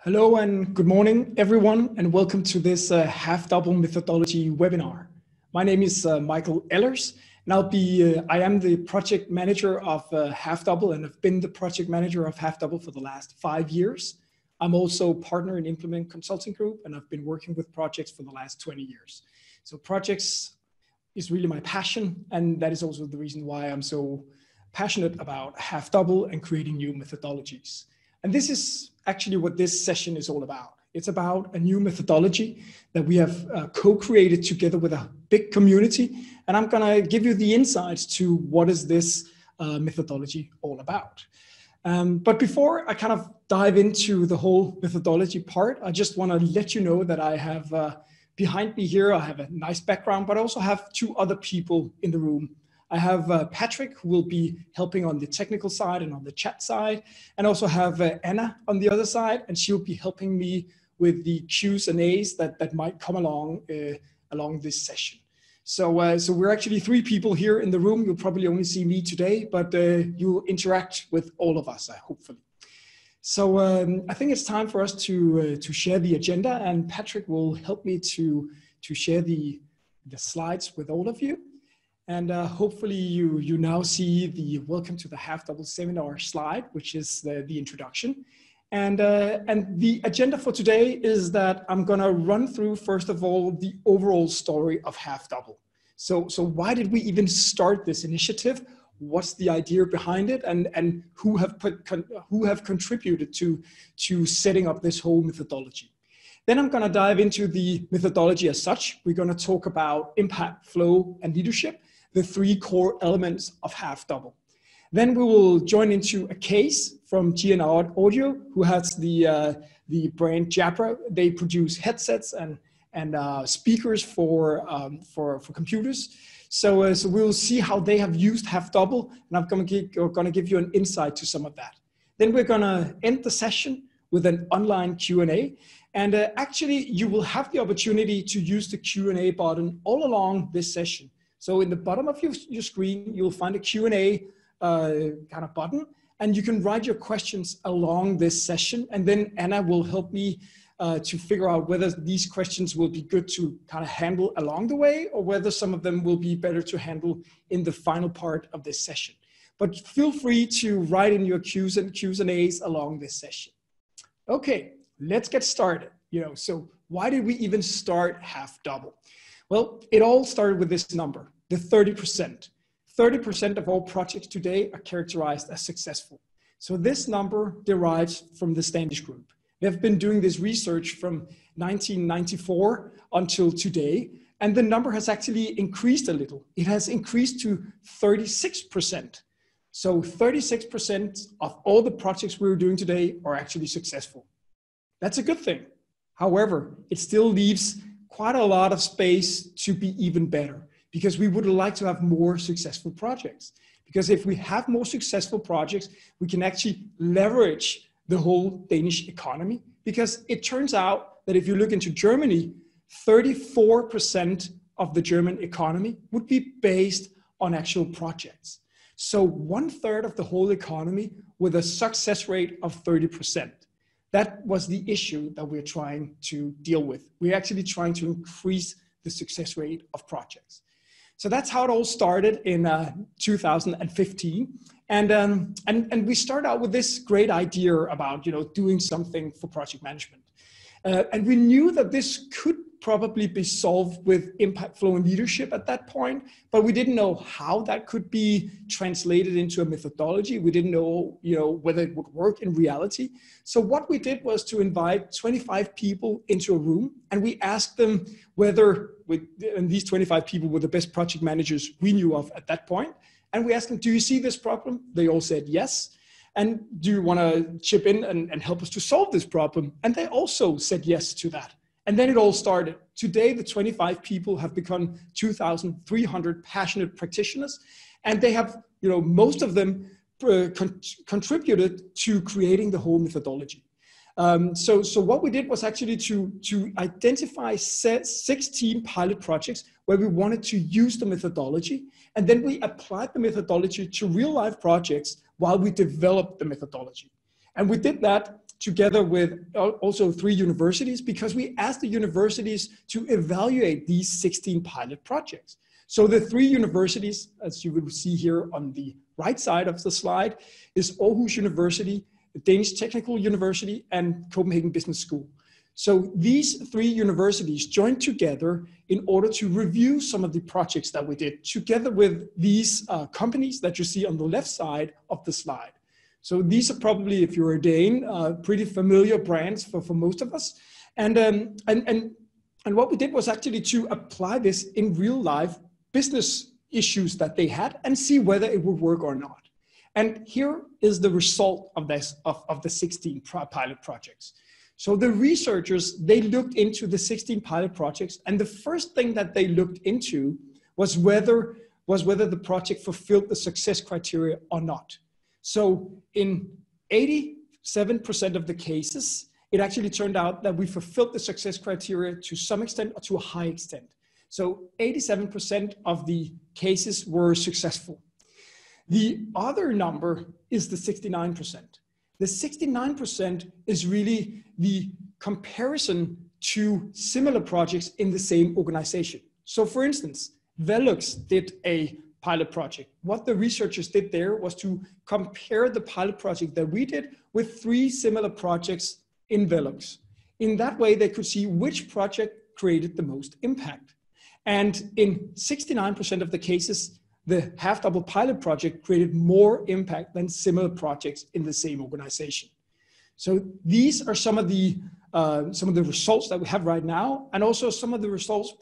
Hello and good morning, everyone, and welcome to this half-double methodology webinar. My name is Michael Ehlers, and I am the project manager of half-double, and I've been the project manager of half-double for the last 5 years. I'm also partner in Implement Consulting Group, and I've been working with projects for the last 20 years. So projects is really my passion, and that is also the reason why I'm so passionate about half-double and creating new methodologies. And this is actually what this session is all about. It's about a new methodology that we have co-created together with a big community. And I'm gonna give you the insights to what is this methodology all about. But before I kind of dive into the whole methodology part, I just wanna let you know that I have behind me here, I have a nice background, but I also have two other people in the room. I have Patrick, who will be helping on the technical side and on the chat side, and also have Anna on the other side, and she'll be helping me with the Q's and A's that might come along this session. So we're actually 3 people here in the room. You'll probably only see me today, but you'll interact with all of us, hopefully. So I think it's time for us to share the agenda, and Patrick will help me to share the slides with all of you. And hopefully you now see the welcome to the half-double seminar slide, which is the introduction. And the agenda for today is that I'm gonna run through, first of all, the overall story of half-double. So why did we even start this initiative? What's the idea behind it? And who have contributed to setting up this whole methodology? Then I'm gonna dive into the methodology as such. We're gonna talk about impact, flow, and leadership, the 3 core elements of half-double. Then we will join into a case from GNR Audio, who has the brand Jabra. They produce headsets and speakers for computers. So we'll see how they have used half-double, and I'm gonna give you an insight to some of that. Then we're gonna end the session with an online Q&A. And actually, you will have the opportunity to use the Q&A button all along this session. So in the bottom of your screen, you'll find a Q&A kind of button, and you can write your questions along this session. And then Anna will help me to figure out whether these questions will be good to kind of handle along the way, or whether some of them will be better to handle in the final part of this session. But feel free to write in your Q's and A's along this session. Okay, let's get started. So why did we even start half-double? Well, it all started with this number, the 30%. 30% of all projects today are characterized as successful. So this number derives from the Standish Group. They've been doing this research from 1994 until today, and the number has actually increased a little. It has increased to 36%. So 36% of all the projects we're doing today are actually successful. That's a good thing. However, it still leaves quite a lot of space to be even better, because we would like to have more successful projects. Because if we have more successful projects, we can actually leverage the whole Danish economy. Because it turns out that if you look into Germany, 34% of the German economy would be based on actual projects. So 1/3 of the whole economy with a success rate of 30%. That was the issue that we're trying to deal with. We're actually trying to increase the success rate of projects. So that's how it all started in 2015. And we start out with this great idea about doing something for project management. And we knew that this could probably be solved with impact, flow, and leadership at that point, but we didn't know how that could be translated into a methodology. We didn't know, whether it would work in reality. So what we did was to invite 25 people into a room, and we asked them whether, and these 25 people were the best project managers we knew of at that point, and we asked them, do you see this problem? They all said yes. And do you want to chip in and help us to solve this problem? And they also said yes to that. And then it all started. Today, the 25 people have become 2,300 passionate practitioners, and they have, most of them contributed to creating the whole methodology. So what we did was actually to identify 16 pilot projects where we wanted to use the methodology, and then we applied the methodology to real life projects while we developed the methodology. And we did that together with also 3 universities, because we asked the universities to evaluate these 16 pilot projects. So the 3 universities, as you will see here on the right side of the slide, is Aarhus University, the Danish Technical University, and Copenhagen Business School. So these 3 universities joined together in order to review some of the projects that we did, together with these companies that you see on the left side of the slide. So these are probably, if you're a Dane, pretty familiar brands for most of us. And what we did was actually to apply this in real life business issues that they had and see whether it would work or not. And here is the result of this, of the 16 pilot projects. So the researchers, they looked into the 16 pilot projects, and the first thing that they looked into was whether the project fulfilled the success criteria or not. So in 87% of the cases, it actually turned out that we fulfilled the success criteria to some extent or to a high extent. So 87% of the cases were successful. The other number is the 69%. The 69% is really the comparison to similar projects in the same organization. So for instance, Velux did a pilot project. What the researchers did there was to compare the pilot project that we did with 3 similar projects in Velux. In that way, they could see which project created the most impact. And in 69% of the cases, the half-double pilot project created more impact than similar projects in the same organization. So these are some of the results that we have right now, and also some of the results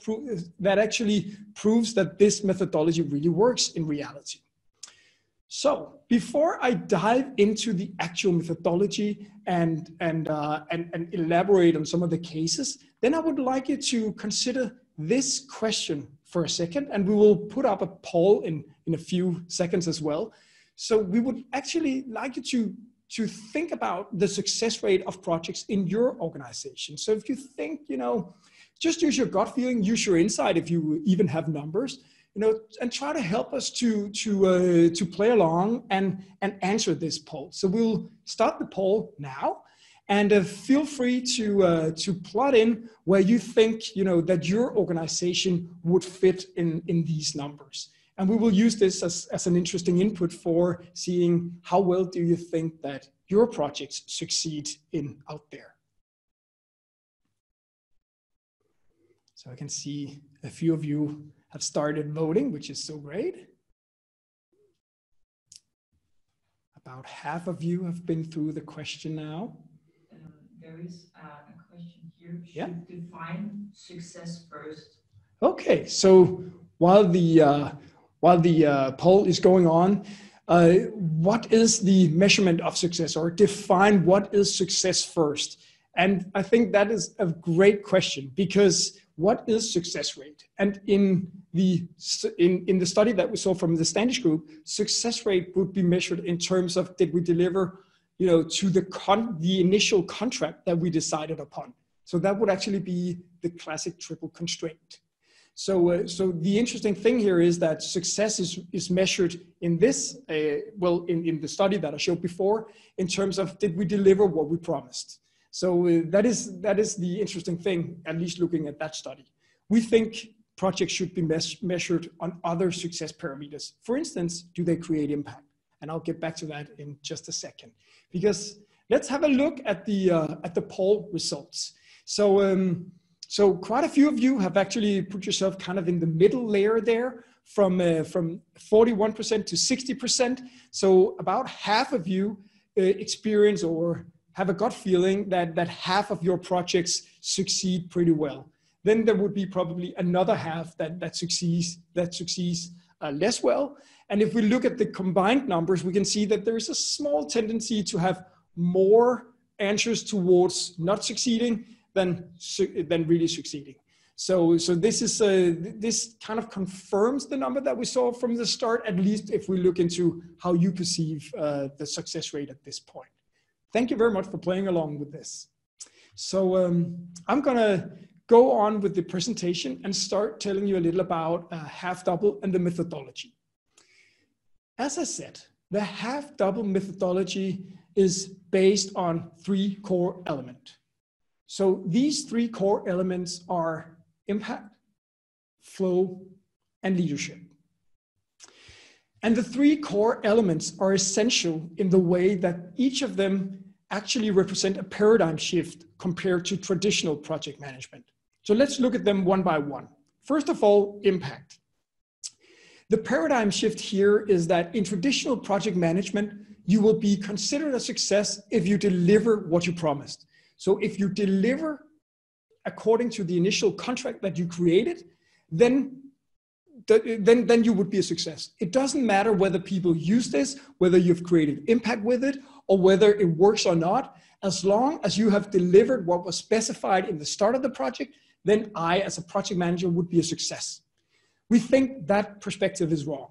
that actually proves that this methodology really works in reality. So before I dive into the actual methodology and elaborate on some of the cases, then I would like you to consider this question for a second, and we will put up a poll in a few seconds as well. So we would actually like you to think about the success rate of projects in your organization. So if you think, just use your gut feeling, use your insight if you even have numbers, and try to help us to play along and answer this poll. So we'll start the poll now. And feel free to plot in where you think that your organization would fit in these numbers. And we will use this as an interesting input for seeing how well do you think that your projects succeed out there. So I can see a few of you have started voting, which is so great. About half of you have been through the question now. There is a question here. Should define success first. Okay, so while the poll is going on, what is the measurement of success, or define what is success first? And I think that is a great question, because what is success rate? And in the study that we saw from the Standish group, success rate would be measured in terms of, did we deliver to the initial contract that we decided upon. So that would actually be the classic triple constraint. So the interesting thing here is that success is measured in this, in the study that I showed before, in terms of, did we deliver what we promised? So that is the interesting thing, at least looking at that study. We think projects should be measured on other success parameters. For instance, do they create impact? And I'll get back to that in just a second. Because let's have a look at the poll results. So quite a few of you have actually put yourself kind of in the middle layer there, from 41% to 60%. So about half of you experience or have a gut feeling that half of your projects succeed pretty well. Then there would be probably another half that succeeds less well. And if we look at the combined numbers, we can see that there is a small tendency to have more answers towards not succeeding than really succeeding. So this kind of confirms the number that we saw from the start, at least if we look into how you perceive the success rate at this point. Thank you very much for playing along with this. So I'm gonna go on with the presentation and start telling you a little about half-double and the methodology. As I said, the half-double methodology is based on 3 core elements. So these 3 core elements are impact, flow, and leadership. And the 3 core elements are essential in the way that each of them actually represent a paradigm shift compared to traditional project management. So let's look at them one by one. First of all, impact. The paradigm shift here is that in traditional project management, you will be considered a success if you deliver what you promised. So if you deliver according to the initial contract that you created, then you would be a success. It doesn't matter whether people use this, whether you've created impact with it, or whether it works or not. As long as you have delivered what was specified in the start of the project, then I, as a project manager, would be a success. We think that perspective is wrong.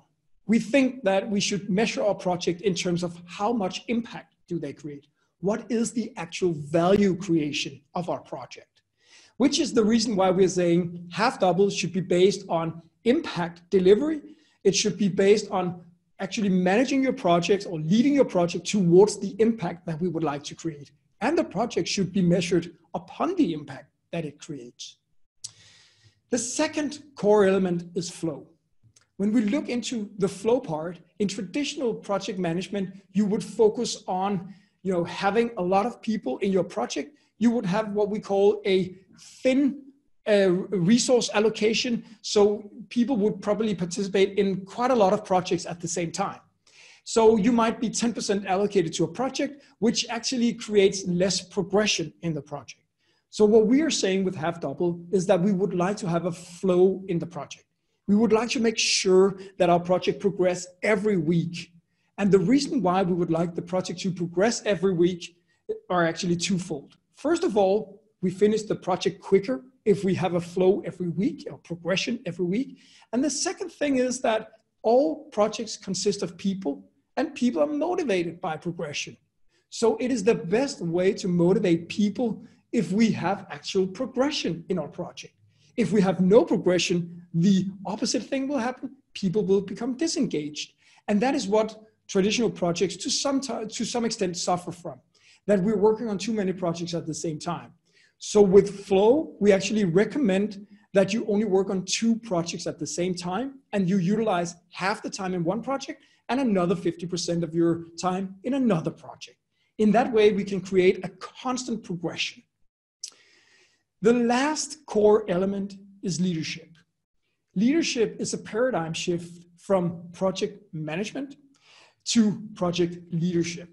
We think that we should measure our project in terms of how much impact do they create. What is the actual value creation of our project? Which is the reason why we're saying half double should be based on impact delivery. It should be based on actually managing your project or leading your project towards the impact that we would like to create. And the project should be measured upon the impact that it creates. The second core element is flow. When we look into the flow part, in traditional project management, you would focus on having a lot of people in your project. You would have what we call a thin resource allocation. So people would probably participate in quite a lot of projects at the same time. So you might be 10% allocated to a project, which actually creates less progression in the project. So what we are saying with half double is that we would like to have a flow in the project. We would like to make sure that our project progress every week. And the reason why we would like the project to progress every week are actually twofold. First of all, we finish the project quicker if we have a flow every week or progression every week. And the second thing is that all projects consist of people, and people are motivated by progression. So it is the best way to motivate people if we have actual progression in our project. If we have no progression, the opposite thing will happen. People will become disengaged. And that is what traditional projects to some extent suffer from, that we're working on too many projects at the same time. So with flow, we actually recommend that you only work on 2 projects at the same time, and you utilize half the time in one project and another 50% of your time in another project. In that way, we can create a constant progression. The last core element is leadership. Leadership is a paradigm shift from project management to project leadership.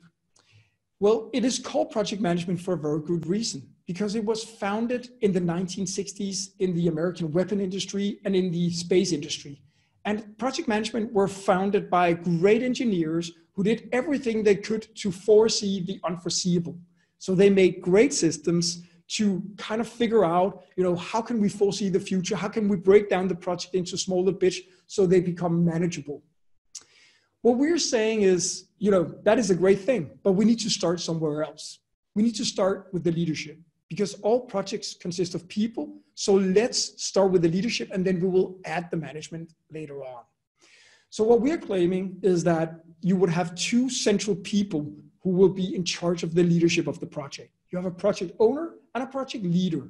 Well, it is called project management for a very good reason, because it was founded in the 1960s in the American weapon industry and in the space industry. And project management were founded by great engineers who did everything they could to foresee the unforeseeable. So they made great systems to kind of figure out, how can we foresee the future? How can we break down the project into smaller bits so they become manageable? What we're saying is, that is a great thing, but we need to start somewhere else. We need to start with the leadership, because all projects consist of people. So let's start with the leadership, and then we will add the management later on. So what we're claiming is that you would have 2 central people who will be in charge of the leadership of the project. You have a project owner and a project leader.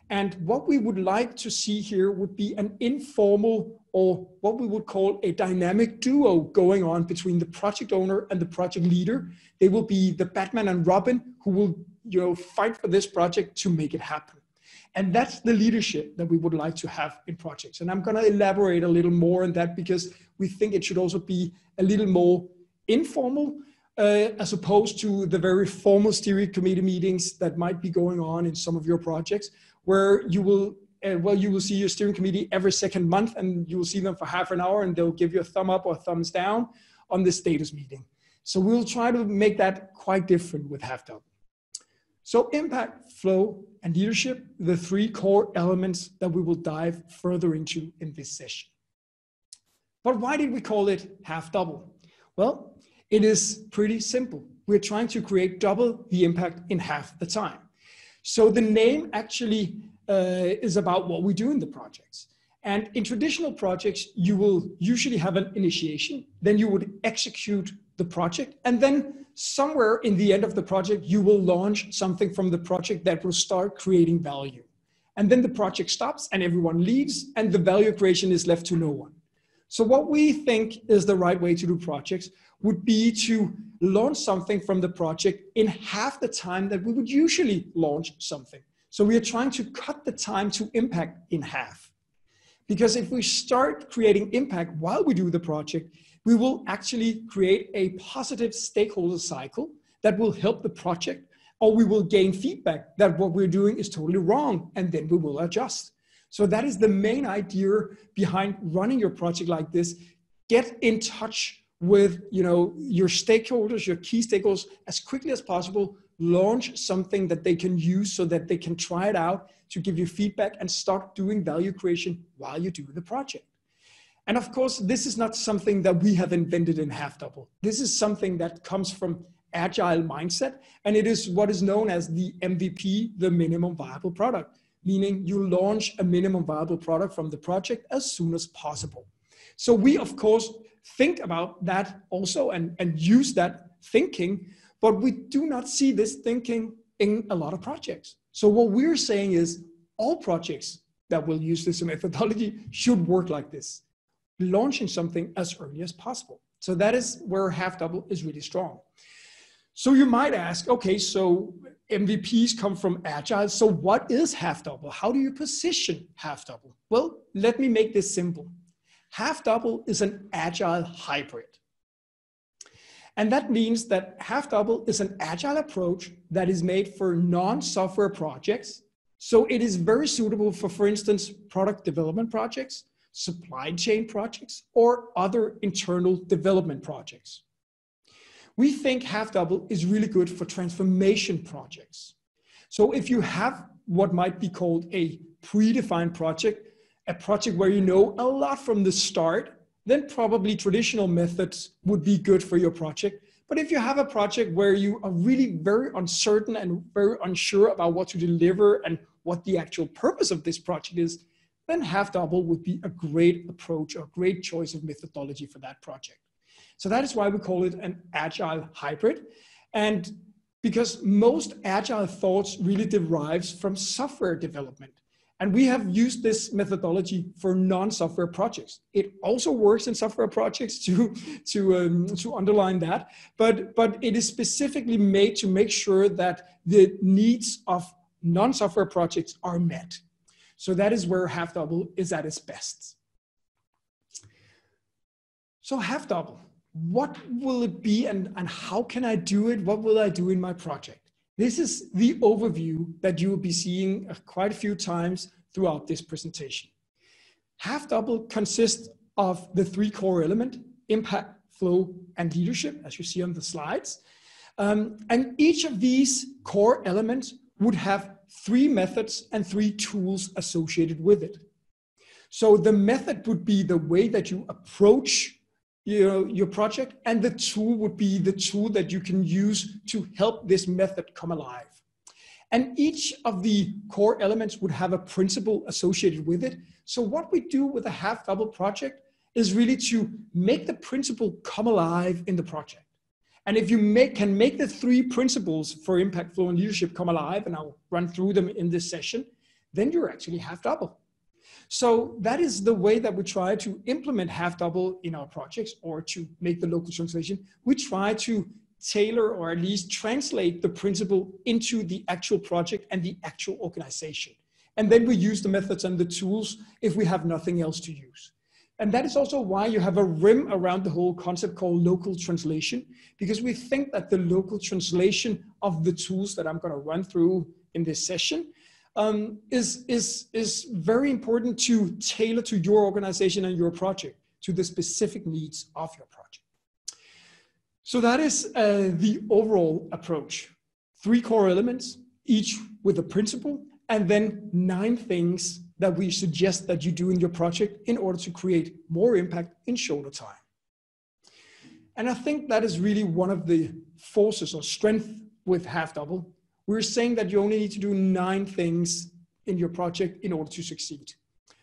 And what we would like to see here would be an informal, or what we would call a dynamic duo going on between the project owner and the project leader. They will be the Batman and Robin who will, fight for this project to make it happen. And that's the leadership that we would like to have in projects. And I'm going to elaborate a little more on that, because we think it should also be a little more informal, as opposed to the very formal steering committee meetings that might be going on in some of your projects, where you will see your steering committee every second month, and you will see them for half an hour, and they'll give you a thumb up or a thumbs down on the status meeting. So we'll try to make that quite different with half double. So impact, flow, and leadership, the 3 core elements that we will dive further into in this session. But why did we call it half double? Well, it is pretty simple. We're trying to create double the impact in half the time. So the name actually is about what we do in the projects. And in traditional projects, you will usually have an initiation, then you would execute the project. And then somewhere in the end of the project, you will launch something from the project that will start creating value. And then the project stops and everyone leaves and the value creation is left to no one. So what we think is the right way to do projects would be to launch something from the project in half the time that we would usually launch something. So we are trying to cut the time to impact in half. Because if we start creating impact while we do the project, we will actually create a positive stakeholder cycle that will help the project, or we will gain feedback that what we're doing is totally wrong, and then we will adjust. So that is the main idea behind running your project like this. Get in touch with your stakeholders, your key stakeholders as quickly as possible. Launch something that they can use so that they can try it out to give you feedback and start doing value creation while you do the project. And of course, this is not something that we have invented in Half Double. This is something that comes from agile mindset, and it is what is known as the MVP, the minimum viable product, meaning you launch a minimum viable product from the project as soon as possible. So we, of course, think about that also and use that thinking, but we do not see this thinking in a lot of projects. So what we're saying is all projects that will use this methodology should work like this, launching something as early as possible. So that is where Half Double is really strong. So you might ask, okay, so MVPs come from Agile. So what is Half Double? How do you position Half Double? Well, let me make this simple. Half Double is an Agile hybrid. And that means that Half Double is an Agile approach that is made for non-software projects. So it is very suitable for instance, product development projects, supply chain projects, or other internal development projects. We think Half Double is really good for transformation projects. So if you have what might be called a predefined project, a project where you know a lot from the start, then probably traditional methods would be good for your project. But if you have a project where you are really very uncertain and very unsure about what to deliver and what the actual purpose of this project is, then Half Double would be a great approach or great choice of methodology for that project. So that is why we call it an Agile hybrid. And because most Agile thoughts really derives from software development. And we have used this methodology for non-software projects. It also works in software projects to underline that, but it is specifically made to make sure that the needs of non-software projects are met. So that is where Half Double is at its best. So Half Double, what will it be and how can I do it? What will I do in my project? This is the overview that you will be seeing quite a few times throughout this presentation. Half Double consists of the three core elements: impact, flow, and leadership, as you see on the slides. And each of these core elements would have three methods and three tools associated with it. So the method would be the way that you approach your project, and the tool would be the tool that you can use to help this method come alive. And each of the core elements would have a principle associated with it. So what we do with a Half Double project is really to make the principle come alive in the project. And if you can make the three principles for impact, flow, and leadership come alive, and I'll run through them in this session, then you're actually Half Double. So that is the way that we try to implement Half Double in our projects, or to make the local translation. We try to tailor or at least translate the principle into the actual project and the actual organization. And then we use the methods and the tools if we have nothing else to use. And that is also why you have a rim around the whole concept called local translation, because we think that the local translation of the tools that I'm going to run through in this session is very important to tailor to your organization and your project, to the specific needs of your project. So that is the overall approach. Three core elements, each with a principle, and then 9 things that we suggest that you do in your project in order to create more impact in shorter time. And I think that is really one of the forces or strength with Half Double. We're saying that you only need to do 9 things in your project in order to succeed.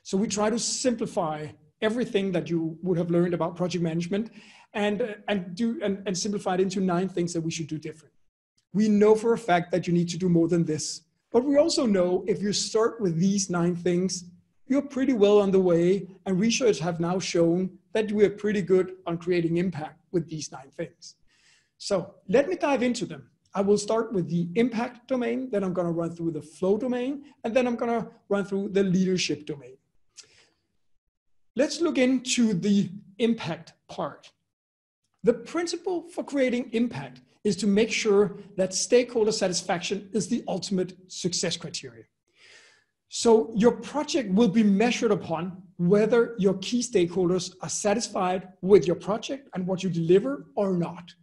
So we try to simplify everything that you would have learned about project management and simplify it into 9 things that we should do different. We know for a fact that you need to do more than this, but we also know if you start with these 9 things, you're pretty well on the way, and research have now shown that we are pretty good on creating impact with these 9 things. So let me dive into them. I will start with the impact domain, then I'm going to run through the flow domain, and then I'm going to run through the leadership domain. Let's look into the impact part. The principle for creating impact is to make sure that stakeholder satisfaction is the ultimate success criteria. So your project will be measured upon whether your key stakeholders are satisfied with your project and what you deliver or not.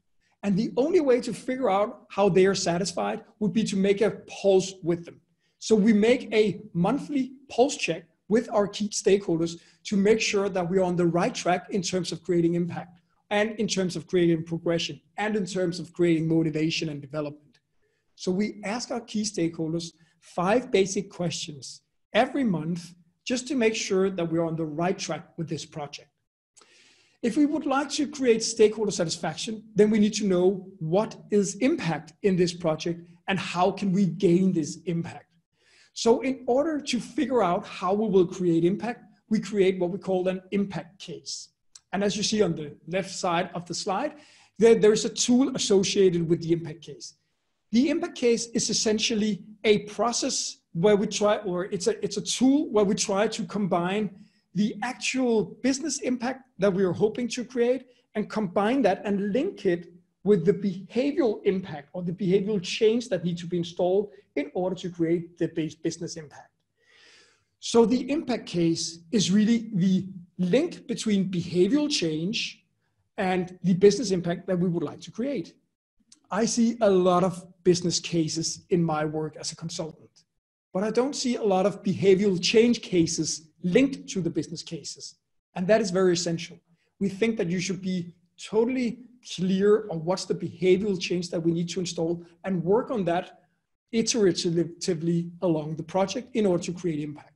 And the only way to figure out how they are satisfied would be to make a pulse with them. So we make a monthly pulse check with our key stakeholders to make sure that we are on the right track in terms of creating impact, and in terms of creating progression, and in terms of creating motivation and development. So we ask our key stakeholders 5 basic questions every month just to make sure that we're on the right track with this project. If we would like to create stakeholder satisfaction, then we need to know what is impact in this project and how can we gain this impact. So in order to figure out how we will create impact, we create what we call an impact case. And as you see on the left side of the slide, there's a tool associated with the impact case. The impact case is essentially a process where we try, or it's a tool where we try to combine the actual business impact that we are hoping to create and combine that and link it with the behavioral impact or the behavioral change that need to be installed in order to create the business impact. So the impact case is really the link between behavioral change and the business impact that we would like to create. I see a lot of business cases in my work as a consultant, but I don't see a lot of behavioral change cases linked to the business cases. And that is very essential. We think that you should be totally clear on what's the behavioral change that we need to install and work on that iteratively along the project in order to create impact.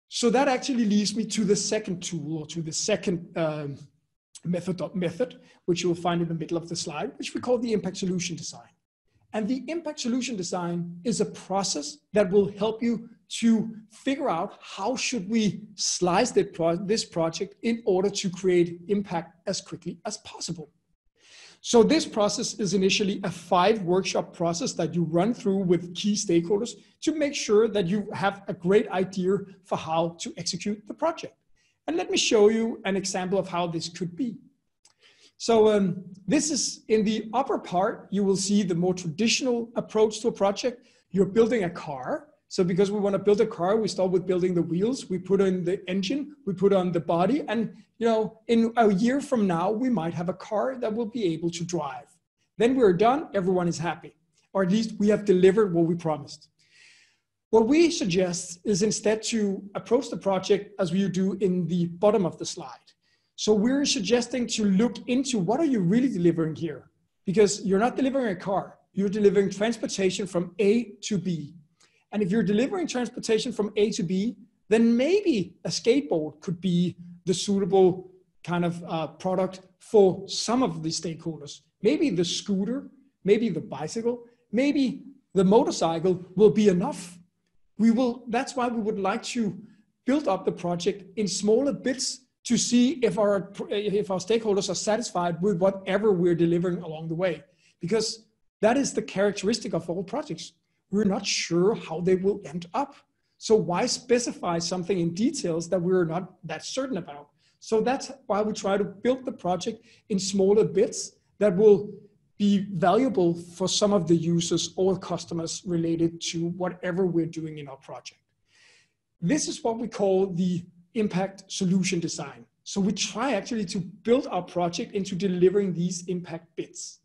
So that actually leads me to the second tool, or to the second method, which you will find in the middle of the slide, which we call the impact solution design. And the impact solution design is a process that will help you to figure out how should we slice this project in order to create impact as quickly as possible. So this process is initially a 5-workshop process that you run through with key stakeholders to make sure that you have a great idea for how to execute the project. And let me show you an example of how this could be. So this is in the upper part, you will see the more traditional approach to a project. You're building a car. So because we want to build a car, we start with building the wheels, we put in the engine, we put on the body, and in a year from now, we might have a car that will be able to drive. Then we're done, everyone is happy, or at least we have delivered what we promised. What we suggest is instead to approach the project as we do in the bottom of the slide. So we're suggesting to look into what are you really delivering here? Because you're not delivering a car, you're delivering transportation from A to B. And if you're delivering transportation from A to B, then maybe a skateboard could be the suitable kind of product for some of the stakeholders. Maybe the scooter, maybe the bicycle, maybe the motorcycle will be enough. That's why we would like to build up the project in smaller bits to see if our stakeholders are satisfied with whatever we're delivering along the way. Because that is the characteristic of all projects. We're not sure how they will end up. So why specify something in details that we're not that certain about? So that's why we try to build the project in smaller bits that will be valuable for some of the users or customers related to whatever we're doing in our project. This is what we call the impact solution design. So we try actually to build our project into delivering these impact bits.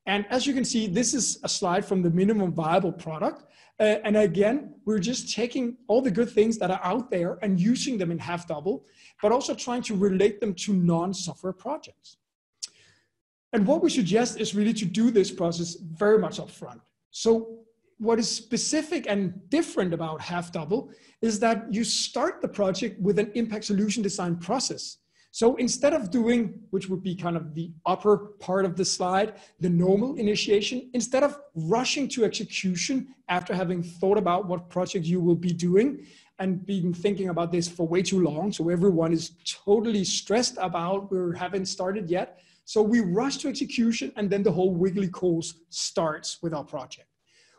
And as you can see, this is a slide from the minimum viable product. And again, we're just taking all the good things that are out there and using them in half double, but also trying to relate them to non-software projects. And what we suggest is really to do this process very much upfront. So what is specific and different about half double is that you start the project with an impact solution design process. So instead of doing, which would be kind of the upper part of the slide, the normal initiation, instead of rushing to execution after having thought about what project you will be doing and been thinking about this for way too long, so everyone is totally stressed about we haven't started yet. So we rush to execution and then the whole wiggly course starts with our project.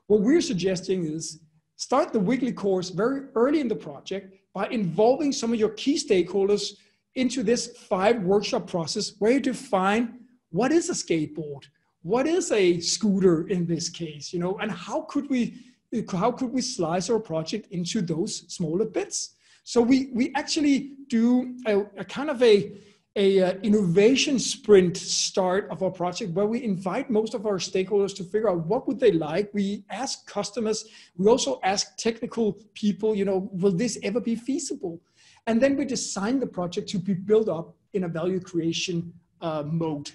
What we're suggesting is start the wiggly course very early in the project by involving some of your key stakeholders into this 5 workshop process where you define what is a skateboard, what is a scooter in this case, you know, and how could we slice our project into those smaller bits. So we actually do a kind of a innovation sprint start of our project where we invite most of our stakeholders to figure out what would they like. We ask customers, we also ask technical people, you know, will this ever be feasible? And then we design the project to be built up in a value creation mode.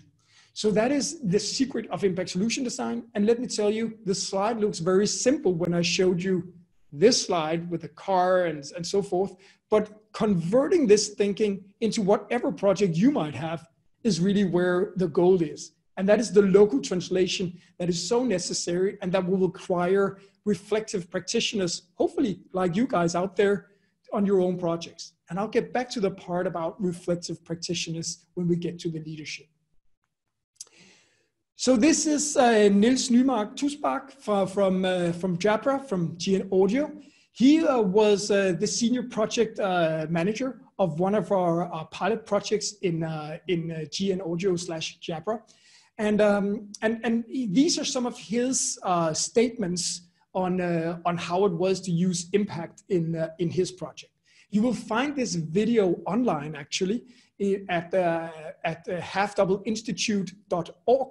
So that is the secret of impact solution design. And let me tell you, the slide looks very simple when I showed you this slide with the car and so forth. But converting this thinking into whatever project you might have is really where the goal is. And that is the local translation that is so necessary and that will require reflective practitioners, hopefully like you guys out there, on your own projects. And I'll get back to the part about reflective practitioners when we get to the leadership. So this is Niels Nymark Tusbach from Jabra, from GN Audio. He was the senior project manager of one of our pilot projects in GN Audio / Jabra. And these are some of his statements on how it was to use impact in his project. You will find this video online actually at halfdoubleinstitute.org,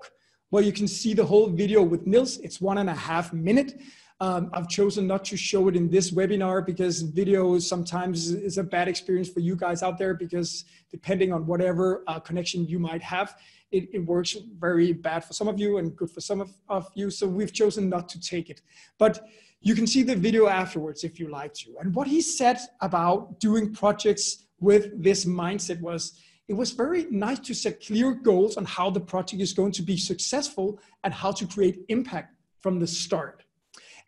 where you can see the whole video with Niels. It's 1.5 minutes. I've chosen not to show it in this webinar because video sometimes is a bad experience for you guys out there, because depending on whatever connection you might have, it works very bad for some of you and good for some of you. So we've chosen not to take it. But you can see the video afterwards if you like to. And what he said about doing projects with this mindset was, it was very nice to set clear goals on how the project is going to be successful and how to create impact from the start.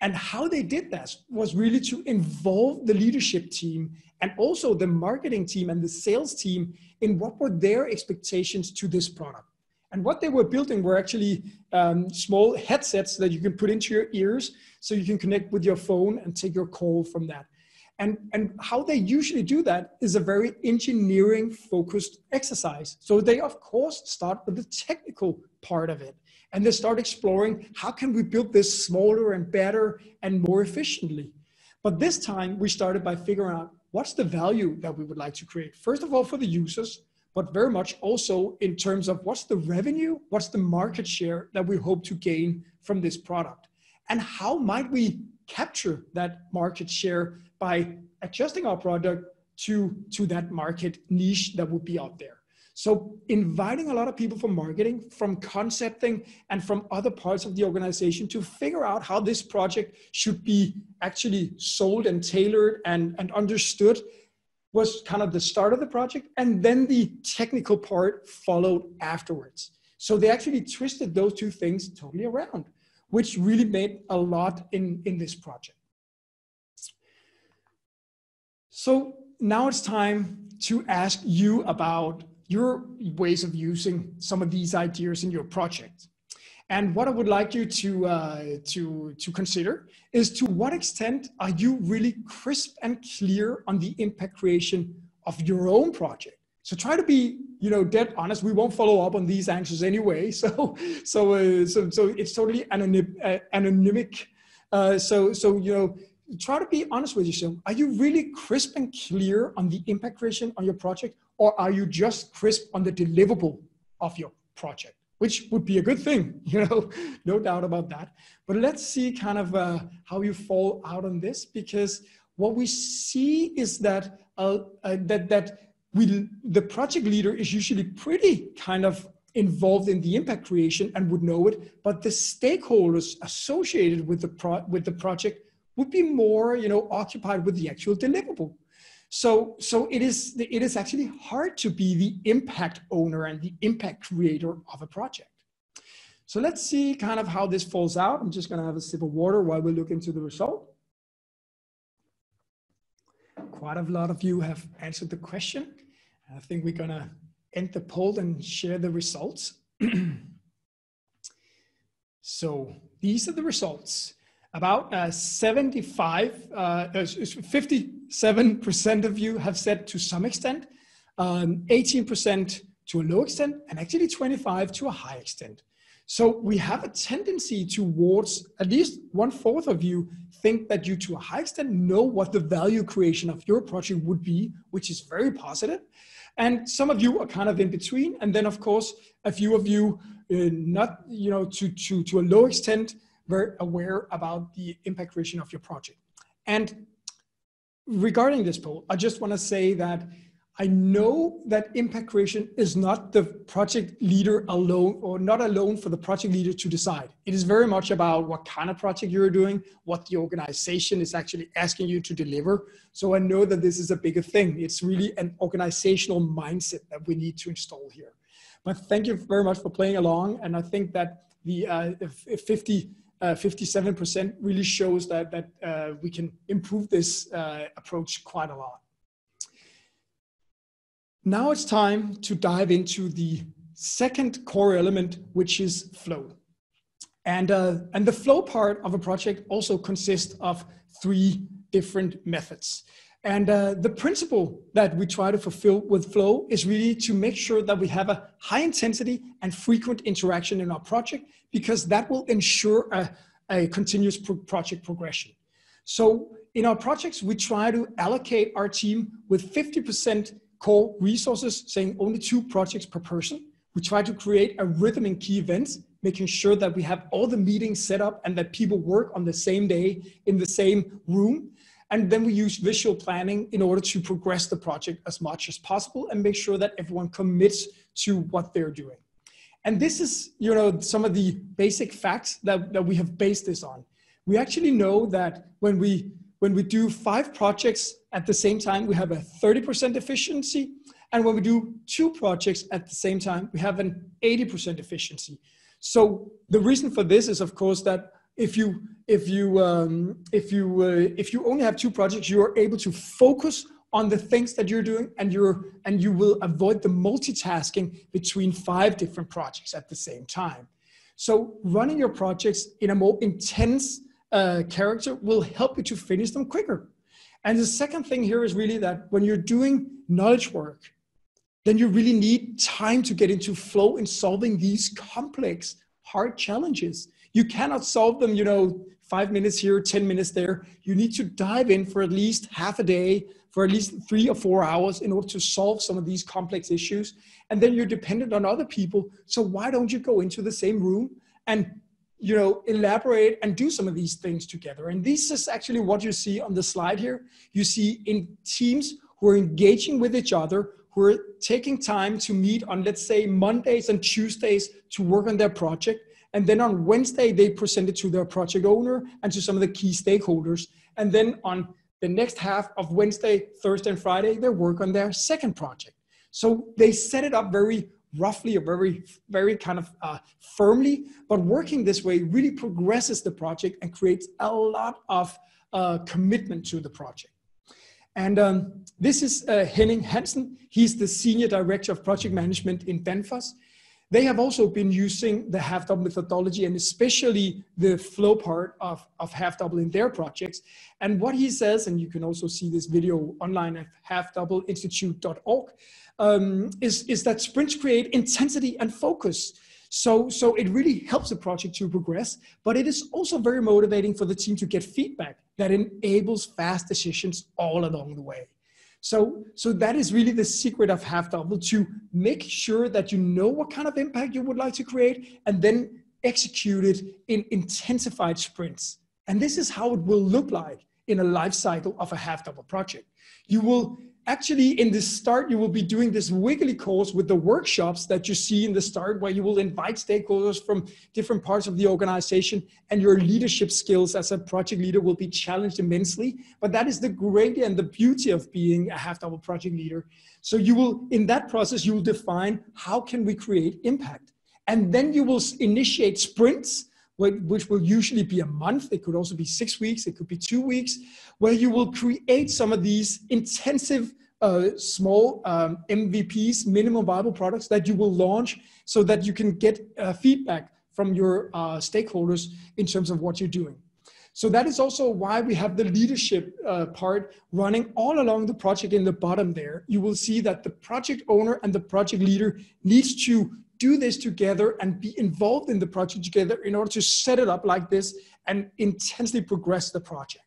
And how they did that was really to involve the leadership team and also the marketing team and the sales team in what were their expectations to this product. And what they were building were actually small headsets that you can put into your ears so you can connect with your phone and take your call from that. And how they usually do that is a very engineering focused exercise. So they of course start with the technical part of it. And they start exploring, how can we build this smaller and better and more efficiently? But this time we started by figuring out what's the value that we would like to create. First of all, for the users, but very much also in terms of what's the revenue, what's the market share that we hope to gain from this product? And how might we capture that market share by adjusting our product to that market niche that would be out there? So inviting a lot of people from marketing, from concepting, and from other parts of the organization to figure out how this project should be actually sold and tailored and understood was kind of the start of the project. And then the technical part followed afterwards. So they actually twisted those two things totally around, which really made a lot in this project. So now it's time to ask you about your ways of using some of these ideas in your project. And what I would like you to consider is, to what extent are you really crisp and clear on the impact creation of your own project? So try to be, dead honest. We won't follow up on these answers anyway. So it's totally anonymic. Try to be honest with yourself. Are you really crisp and clear on the impact creation on your project? Or are you just crisp on the deliverable of your project? Which would be a good thing, no doubt about that. But let's see kind of how you fall out on this, because what we see is that the project leader is usually pretty kind of involved in the impact creation and would know it, but the stakeholders associated with the project would be more, occupied with the actual deliverable. So it is actually hard to be the impact owner and the impact creator of a project. So let's see kind of how this falls out. I'm just going to have a sip of water while we look into the result. Quite a lot of you have answered the question. I think we're going to end the poll and share the results. So these are the results. About 57% of you have said to some extent, 18% to a low extent, and actually 25% to a high extent. So we have a tendency towards, at least 1/4 of you think that you to a high extent know what the value creation of your project would be, which is very positive. And some of you are kind of in between. And then of course, a few of you not, to a low extent, very aware about the impact creation of your project. And regarding this poll, I just want to say that I know that impact creation is not the project leader alone, or not alone for the project leader to decide. It is very much about what kind of project you're doing, what the organization is actually asking you to deliver. So I know that this is a bigger thing. It's really an organizational mindset that we need to install here. But thank you very much for playing along. And I think that the 57% really shows that we can improve this approach quite a lot. Now it's time to dive into the second core element, which is flow. And the flow part of a project also consists of 3 different methods. And the principle that we try to fulfill with flow is really to make sure that we have a high intensity and frequent interaction in our project, because that will ensure a continuous project progression. So in our projects, we try to allocate our team with 50% core resources, saying only 2 projects per person. We try to create a rhythm in key events, making sure that we have all the meetings set up and that people work on the same day in the same room. And then we use visual planning in order to progress the project as much as possible and make sure that everyone commits to what they're doing. And this is, some of the basic facts that we have based this on. We actually know that when we do 5 projects at the same time, we have a 30% efficiency. And when we do 2 projects at the same time, we have an 80% efficiency. So the reason for this is, of course, that if you only have 2 projects, you are able to focus on the things that you're doing, and you will avoid the multitasking between 5 different projects at the same time. So running your projects in a more intense character will help you to finish them quicker. And the second thing here is really that when you're doing knowledge work, then you really need time to get into flow in solving these complex, hard challenges. You cannot solve them, 5 minutes here, 10 minutes there. You need to dive in for at least half a day, for at least 3 or 4 hours in order to solve some of these complex issues. And then you're dependent on other people. So why don't you go into the same room and elaborate and do some of these things together? And this is actually what you see on the slide here. You see in teams who are engaging with each other, who are taking time to meet on, let's say, Mondays and Tuesdays to work on their project. And then on Wednesday, they present it to their project owner and to some of the key stakeholders. And then on the next half of Wednesday, Thursday, and Friday, they work on their second project. So they set it up very roughly or very, very kind of firmly, but working this way really progresses the project and creates a lot of commitment to the project. And this is Henning Hansen. He's the Senior Director of Project Management in Danfoss. They have also been using the half-double methodology, and especially the flow part of half-double in their projects. And what he says, and you can also see this video online at halfdoubleinstitute.org, is that sprints create intensity and focus. So it really helps the project to progress, but it is also very motivating for the team to get feedback that enables fast decisions all along the way. So that is really the secret of half-double, to make sure that you know what kind of impact you would like to create and then execute it in intensified sprints. And this is how it will look like in a life cycle of a half-double project. You will actually in the start, you will be doing this wiggly course with the workshops that you see in the start, where you will invite stakeholders from different parts of the organization, and your leadership skills as a project leader will be challenged immensely. But that is the great and the beauty of being a half-double project leader. So you will, in that process, you will define how can we create impact. And then you will initiate sprints, which will usually be a month. It could also be 6 weeks. It could be 2 weeks, where you will create some of these intensive small MVPs, minimum viable products, that you will launch so that you can get feedback from your stakeholders in terms of what you're doing. So that is also why we have the leadership part running all along the project. In the bottom there, you will see that the project owner and the project leader needs to do this together and be involved in the project together in order to set it up like this and intensely progress the project.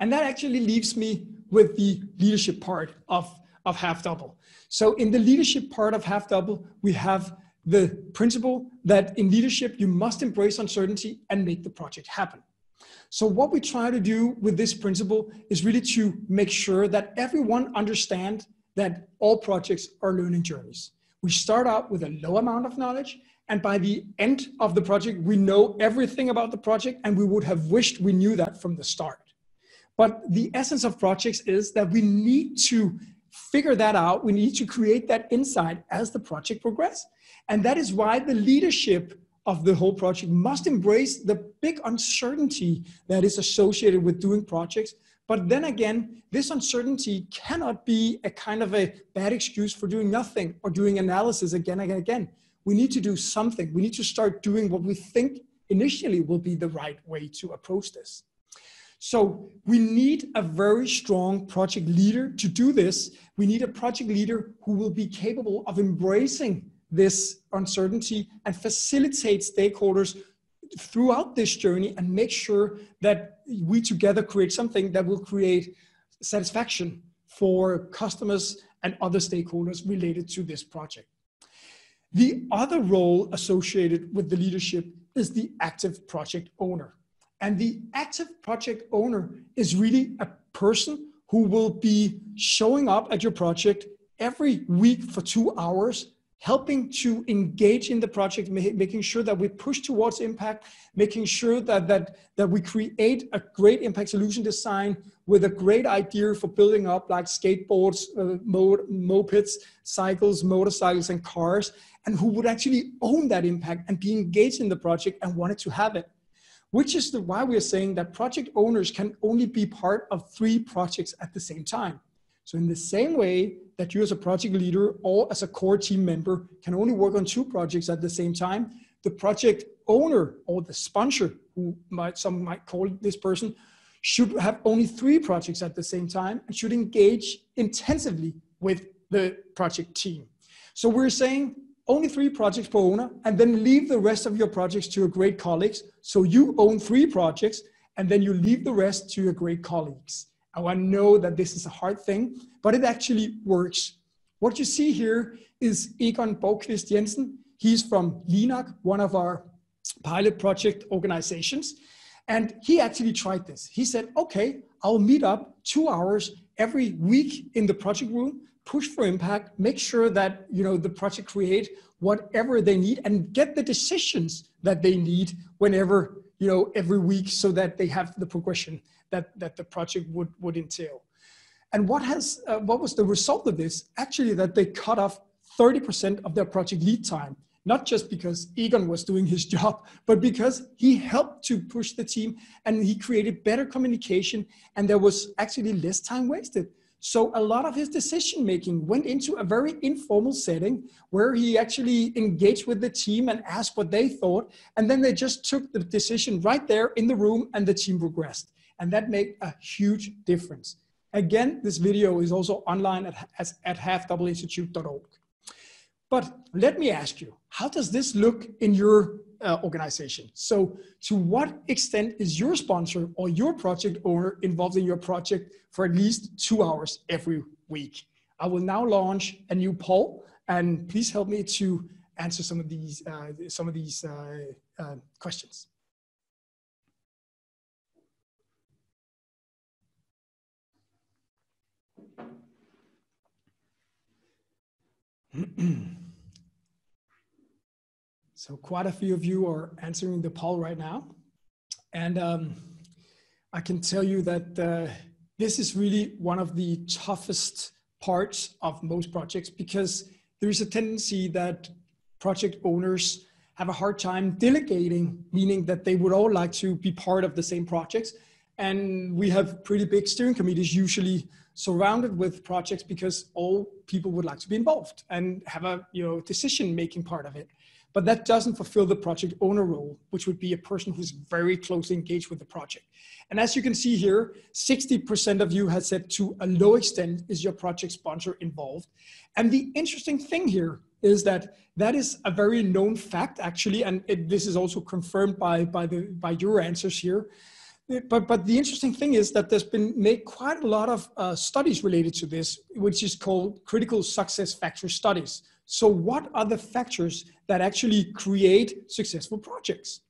And that actually leaves me with the leadership part of Half Double. So in the leadership part of Half Double, we have the principle that in leadership, you must embrace uncertainty and make the project happen. So what we try to do with this principle is really to make sure that everyone understands that all projects are learning journeys. We start out with a low amount of knowledge, and by the end of the project, we know everything about the project, and we would have wished we knew that from the start. But the essence of projects is that we need to figure that out. We need to create that insight as the project progresses. And that is why the leadership of the whole project must embrace the big uncertainty that is associated with doing projects. But then again, this uncertainty cannot be a kind of a bad excuse for doing nothing or doing analysis again and again. We need to do something. We need to start doing what we think initially will be the right way to approach this. So we need a very strong project leader to do this. We need a project leader who will be capable of embracing this uncertainty and facilitate stakeholders throughout this journey and make sure that we together create something that will create satisfaction for customers and other stakeholders related to this project. The other role associated with the leadership is the active project owner. And the active project owner is really a person who will be showing up at your project every week for 2 hours, helping to engage in the project, making sure that we push towards impact, making sure that we create a great impact solution design with a great idea for building up like skateboards, mopeds, cycles, motorcycles, and cars, and who would actually own that impact and be engaged in the project and wanted to have it. Which is why we are saying that project owners can only be part of 3 projects at the same time. So in the same way that you as a project leader or as a core team member can only work on 2 projects at the same time, the project owner or the sponsor, some might call this person, should have only 3 projects at the same time and should engage intensively with the project team. So we're saying only 3 projects per owner, and then leave the rest of your projects to your great colleagues. So you own 3 projects, and then you leave the rest to your great colleagues. I know that this is a hard thing, but it actually works. What you see here is Egon Bokvist Jensen. He's from LINAC, one of our pilot project organizations. And he actually tried this. He said, okay, I'll meet up 2 hours every week in the project room, push for impact, make sure that the project create whatever they need and get the decisions that they need whenever, every week, so that they have the progression that the project would entail. And what was the result of this? Actually, that they cut off 30% of their project lead time, not just because Egon was doing his job, but because he helped to push the team and he created better communication, and there was actually less time wasted. So a lot of his decision-making went into a very informal setting where he actually engaged with the team and asked what they thought. And then they just took the decision right there in the room and the team progressed. And that made a huge difference. Again, this video is also online at halfdoubleinstitute.org. But let me ask you, how does this look in your organization? So to what extent is your sponsor or your project owner involved in your project for at least 2 hours every week? I will now launch a new poll, and please help me to answer some of these questions. So quite a few of you are answering the poll right now. And I can tell you that this is really one of the toughest parts of most projects, because there is a tendency that project owners have a hard time delegating, meaning that they would all like to be part of the same projects. And we have pretty big steering committees usually surrounded with projects because all people would like to be involved and have a decision-making part of it. But that doesn't fulfill the project owner role, which would be a person who's very closely engaged with the project. And as you can see here, 60% of you has said to a low extent is your project sponsor involved. And the interesting thing here is that that is a very known fact, actually, and this is also confirmed by your answers here. But the interesting thing is that there's been made quite a lot of studies related to this, which is called critical success factor studies. So what are the factors that actually create successful projects?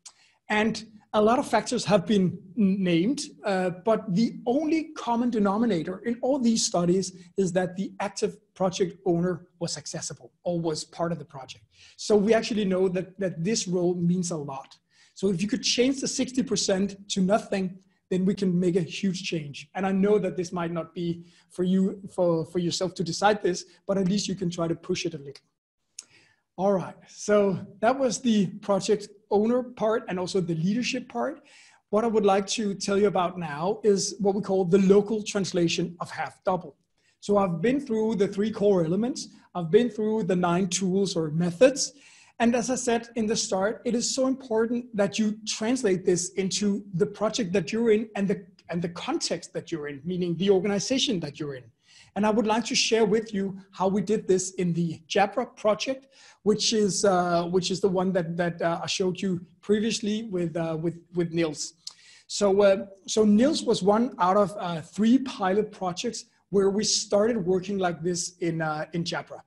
And a lot of factors have been named, but the only common denominator in all these studies is that the active project owner was accessible or was part of the project. So we actually know that this role means a lot. So if you could change the 60% to nothing, then we can make a huge change. And I know that this might not be for you, for yourself to decide this, but at least you can try to push it a little. All right, so that was the project owner part and also the leadership part. What I would like to tell you about now is what we call the local translation of half double. So I've been through the 3 core elements. I've been through the 9 tools or methods. And as I said in the start, it is so important that you translate this into the project that you're in and the context that you're in, meaning the organization that you're in. And I would like to share with you how we did this in the Jabra project, which is the one that I showed you previously with Niels. So Niels was one out of 3 pilot projects where we started working like this in Jabra.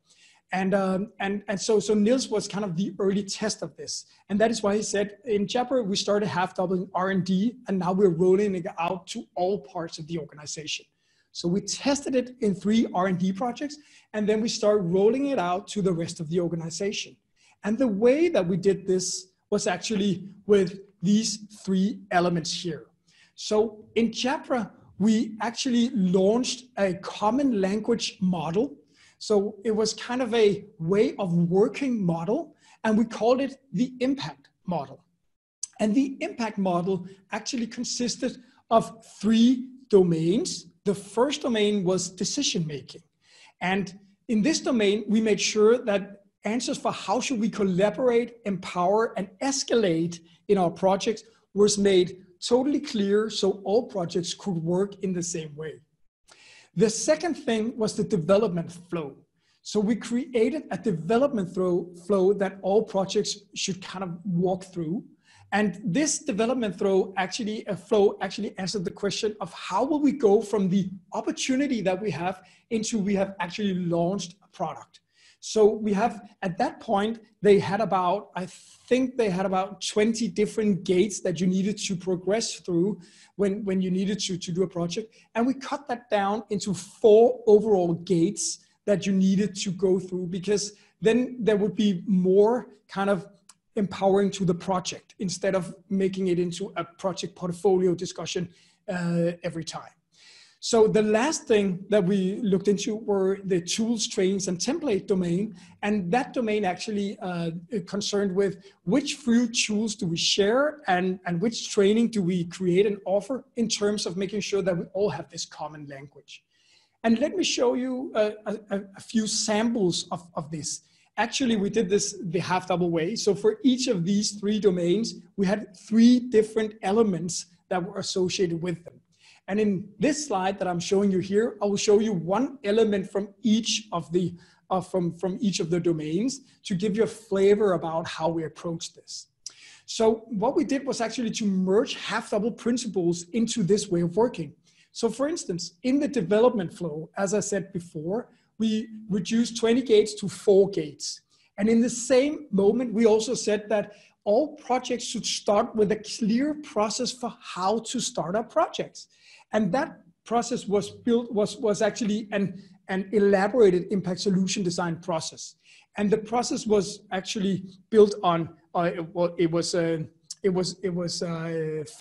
And so Niels was kind of the early test of this. And that is why he said, in Jabra, we started half doubling R&D, and now we're rolling it out to all parts of the organization. So we tested it in 3 R&D projects, and then we started rolling it out to the rest of the organization. And the way that we did this was actually with these 3 elements here. So in Jabra, we actually launched a common language model. So it was kind of a way of working model, and we called it the impact model. And the impact model actually consisted of 3 domains. The first domain was decision making. And in this domain, we made sure that answers for how should we collaborate, empower, and escalate in our projects was made totally clear so all projects could work in the same way. The second thing was the development flow. So we created a development flow that all projects should kind of walk through. And this development flow actually answered the question of how will we go from the opportunity that we have into we have actually launched a product. So we have, at that point, they had about, I think they had about 20 different gates that you needed to progress through when you needed to do a project. And we cut that down into 4 overall gates that you needed to go through, because then there would be more kind of empowering to the project instead of making it into a project portfolio discussion every time. So the last thing that we looked into were the tools, trainings, and template domain. And that domain actually concerned with which few tools do we share and which training do we create and offer in terms of making sure that we all have this common language. And let me show you a few samples of this. Actually, we did this the half double way. So for each of these 3 domains, we had 3 different elements that were associated with them. And in this slide that I'm showing you here, I will show you 1 element from each of the from each of the domains to give you a flavor about how we approach this. So what we did was actually to merge half double principles into this way of working. So for instance, in the development flow, as I said before, we reduced 20 gates to 4 gates. And in the same moment, we also said that all projects should start with a clear process for how to start our projects. And that process was built, was actually an elaborated impact solution design process. And the process was actually built on, it was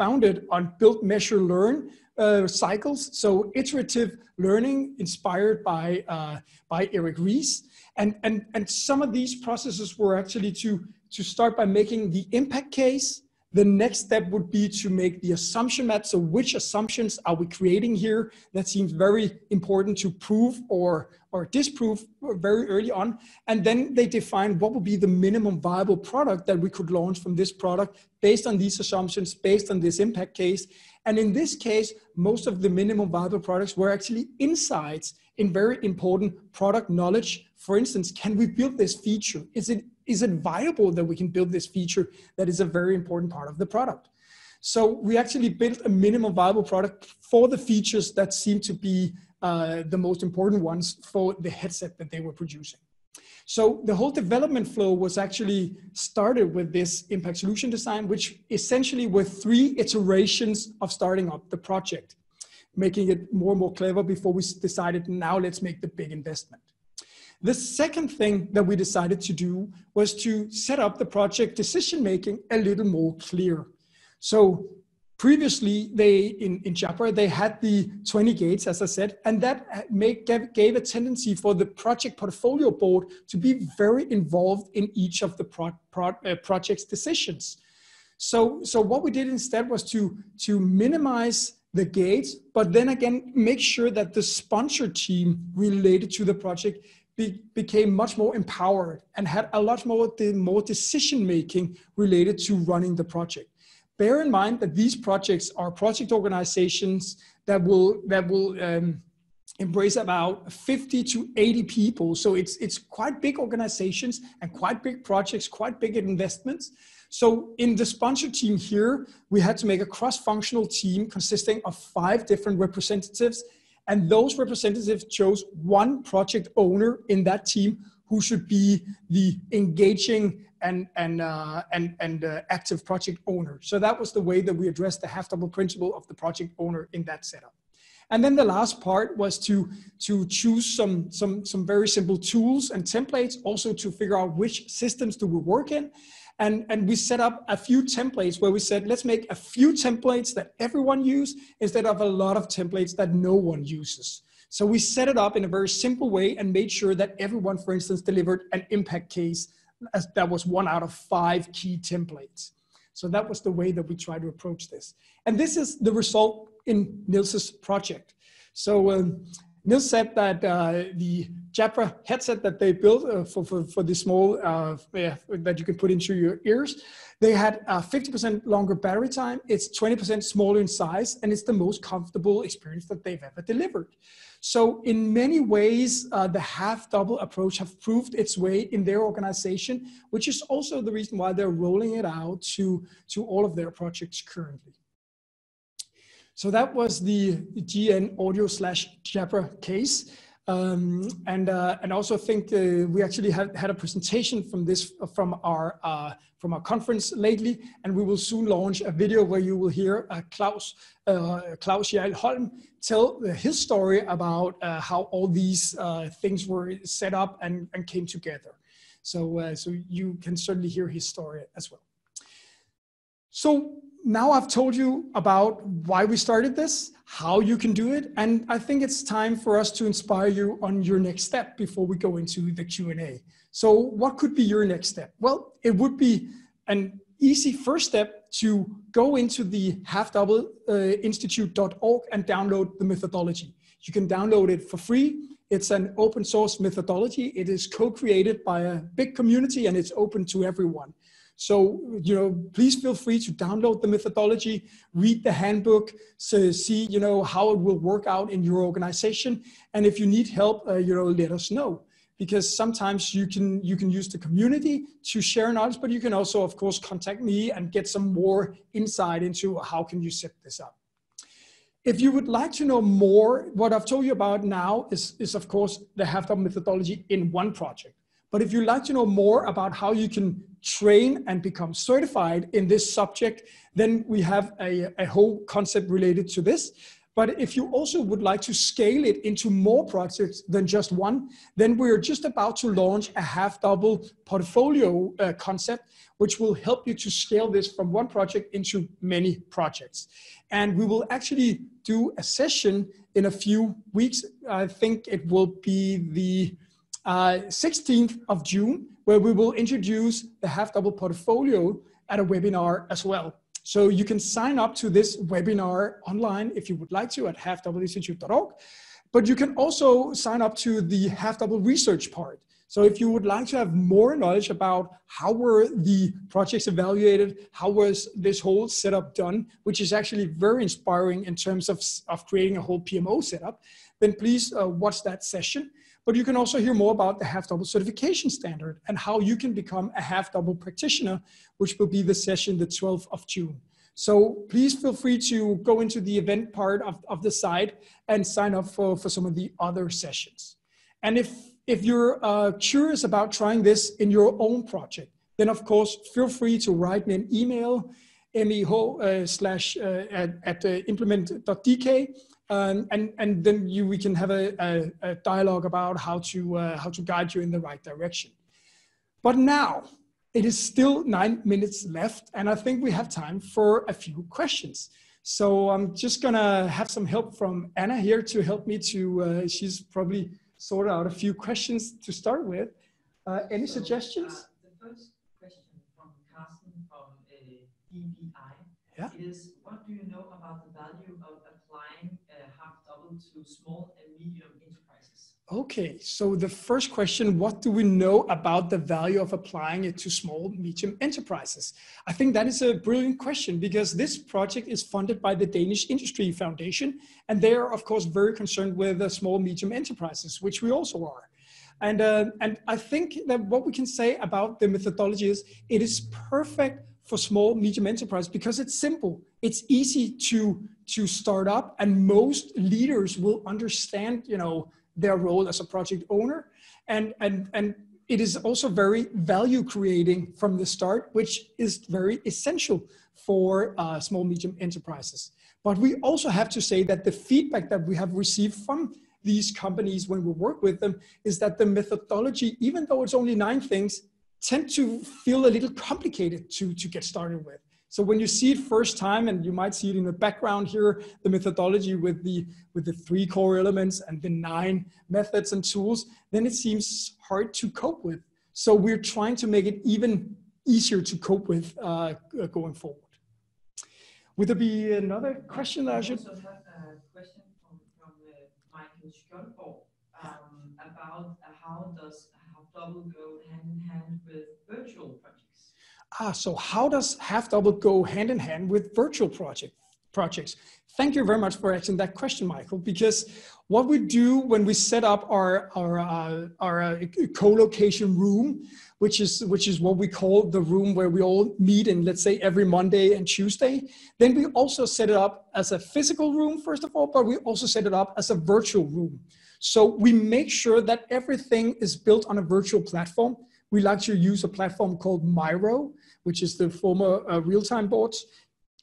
founded on build, measure, learn cycles. So iterative learning inspired by Eric Ries. And some of these processes were actually to start by making the impact case. The next step would be to make the assumption map. So which assumptions are we creating here? That seems very important to prove or disprove very early on. And then they define what would be the minimum viable product that we could launch from this product based on these assumptions, based on this impact case. And in this case, most of the minimum viable products were actually insights in very important product knowledge. For instance, can we build this feature? Is it viable that we can build this feature that is a very important part of the product? So we actually built a minimum viable product for the features that seem to be the most important ones for the headset that they were producing. So the whole development flow was actually started with this impact solution design, which essentially were 3 iterations of starting up the project, making it more and more clever before we decided, now let's make the big investment. The second thing that we decided to do was to set up the project decision-making a little more clear. So previously, in Jabra, they had the 20 gates, as I said, and that gave a tendency for the project portfolio board to be very involved in each of the project's decisions. So what we did instead was to minimize the gates, but then again, make sure that the sponsor team related to the project became much more empowered and had a lot more decision-making related to running the project. Bear in mind that these projects are project organizations that will embrace about 50 to 80 people. So it's quite big organizations and quite big projects, quite big investments. So in the sponsor team here, we had to make a cross-functional team consisting of 5 different representatives. And those representatives chose one project owner in that team who should be the engaging and active project owner. So that was the way that we addressed the half-double principle of the project owner in that setup. And then the last part was to choose some very simple tools and templates, also to figure out which systems do we work in. And we set up a few templates where we said, let's make a few templates that everyone uses instead of a lot of templates that no one uses. So we set it up in a very simple way and made sure that everyone, for instance, delivered an impact case that was 1 out of 5 key templates. So that was the way that we tried to approach this. And this is the result in Niels's project. So Niels said that the Jabra headset that they built for the small, that you can put into your ears, they had 50% longer battery time, it's 20% smaller in size, and it's the most comfortable experience that they've ever delivered. So in many ways, the half-double approach have proved its way in their organization, which is also the reason why they're rolling it out to all of their projects currently. So that was the GN Audio / Jabra case. And also think we actually had a presentation from our conference lately, and we will soon launch a video where you will hear Klaus Jarl Holm tell his story about how all these things were set up and came together. So you can certainly hear his story as well. So now I've told you about why we started this, how you can do it, and I think it's time for us to inspire you on your next step before we go into the Q&A. So what could be your next step? Well, it would be an easy first step to go into the halfdoubleinstitute.org and download the methodology. You can download it for free. It's an open source methodology. It is co-created by a big community and it's open to everyone. So, please feel free to download the methodology, read the handbook, so see, how it will work out in your organization. And if you need help, let us know, because sometimes you can use the community to share knowledge, but you can also, of course, contact me and get some more insight into how can you set this up. If you would like to know more, what I've told you about now is of course, the half-double methodology in one project. But if you'd like to know more about how you can train and become certified in this subject, then we have a whole concept related to this. But if you also would like to scale it into more projects than just one, then we're just about to launch a half-double portfolio concept, which will help you to scale this from one project into many projects. And we will actually do a session in a few weeks. I think it will be the 16th of June, where we will introduce the half-double portfolio at a webinar as well. So you can sign up to this webinar online if you would like to at halfdoubleinstitute.org, but you can also sign up to the half-double research part. So if you would like to have more knowledge about how were the projects evaluated, how was this whole setup done, which is actually very inspiring in terms of creating a whole PMO setup, then please watch that session. But you can also hear more about the half-double certification standard and how you can become a half-double practitioner, which will be the session the 12th of June. So please feel free to go into the event part of the site and sign up for some of the other sessions. And if you're curious about trying this in your own project, then of course, feel free to write me an email, meh@implement.dk, and then we can have a dialogue about how to guide you in the right direction. But now, it is still 9 minutes left, and I think we have time for a few questions. So I'm just gonna have some help from Anna here to help me to, she's probably sorted out a few questions to start with. Any suggestions? The first question from Carsten from EBI is, what do you know about the value of applying half-double to small and medium enterprises? Okay, so the first question, what do we know about the value of applying it to small, medium enterprises? I think that is a brilliant question because this project is funded by the Danish Industry Foundation, and they are, of course, very concerned with the small, medium enterprises, which we also are. And I think that what we can say about the methodology is it is perfect for small, medium enterprise because it's simple. It's easy to start up, and most leaders will understand, you know, their role as a project owner. And it is also very value creating from the start, which is very essential for small, medium enterprises. But we also have to say that the feedback that we have received from these companies when we work with them is that the methodology, even though it's only 9 things, tend to feel a little complicated to get started with. So when you see it first time, and you might see it in the background here, the methodology with the 3 core elements and the 9 methods and tools, then it seems hard to cope with. So we're trying to make it even easier to cope with going forward. Would there be another question that I should? We also have a question from Michael Skjoldborg about how does half-double go hand in hand with virtual projects? So how does half-double go hand in hand with virtual projects? Thank you very much for asking that question, Michael, because what we do when we set up our co-location room, which is what we call the room where we all meet in, let's say, every Monday and Tuesday, then we also set it up as a physical room, first of all, but we also set it up as a virtual room. So we make sure that everything is built on a virtual platform. We like to use a platform called Miro, which is the former real-time boards.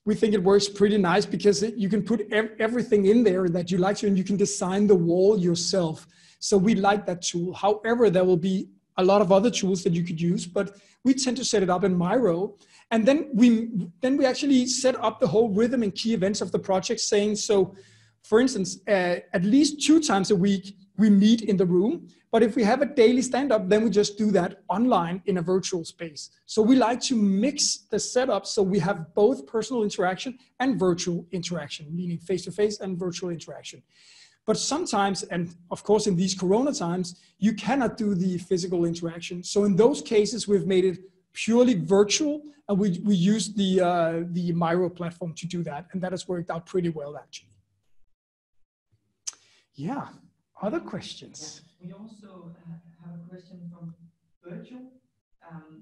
We think it works pretty nice because you can put everything in there that you like to, and you can design the wall yourself. So we like that tool. However, there will be a lot of other tools that you could use, but we tend to set it up in Miro. And then we actually set up the whole rhythm and key events of the project, saying, so for instance, at least 2 times a week, we meet in the room. But if we have a daily stand-up, then we just do that online in a virtual space. So we like to mix the setup so we have both personal interaction and virtual interaction, meaning face-to-face and virtual interaction. But sometimes, and of course in these Corona times, you cannot do the physical interaction. So in those cases, we've made it purely virtual, and we use the Miro platform to do that. And that has worked out pretty well, actually. Yeah, other questions? Yeah. We also have a question from Virtual.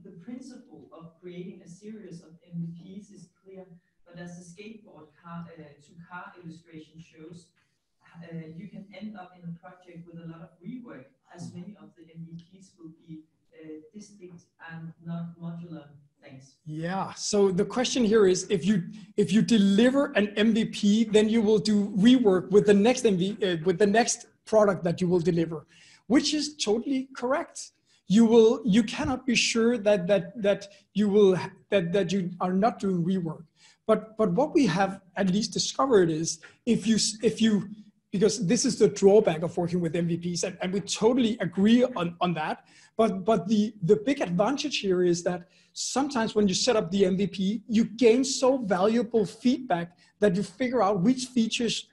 The principle of creating a series of MVPs is clear, but as the skateboard to car illustration shows, you can end up in a project with a lot of rework, as many of the MVPs will be distinct and not modular. Thanks. Yeah. So the question here is, if you deliver an MVP, then you will do rework with the next with the next product that you will deliver, which is totally correct. You cannot be sure that you are not doing rework. But what we have at least discovered is if you because this is the drawback of working with MVPs, and we totally agree on that. But the big advantage here is that sometimes when you set up the MVP, you gain so valuable feedback that you figure out which features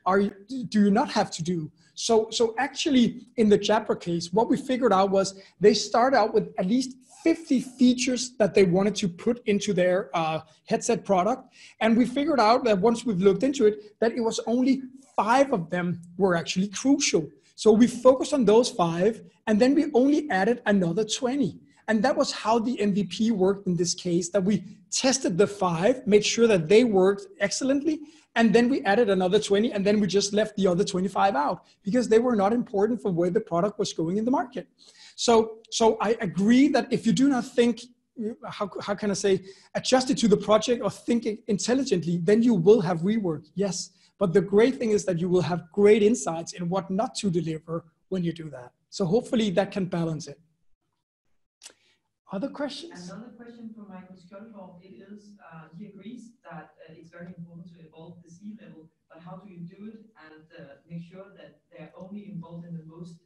do you not have to do. So actually in the Jabra case, what we figured out was they start out with at least 50 features that they wanted to put into their headset product. And we figured out that once we've looked into it, that it was only 5 of them were actually crucial. So we focused on those 5, and then we only added another 20. And that was how the MVP worked in this case, that we tested the 5, made sure that they worked excellently, and then we added another 20, and then we just left the other 25 out because they were not important for where the product was going in the market. So I agree that if you do not think, how can I say, adjust it to the project or think it intelligently, then you will have rework, yes. But the great thing is that you will have great insights in what not to deliver when you do that. So hopefully that can balance it. Other questions? Another question from Michael Skjoldborg, it is, he agrees that it's very important to involve the C-level, but how do you do it and make sure that they're only involved in the most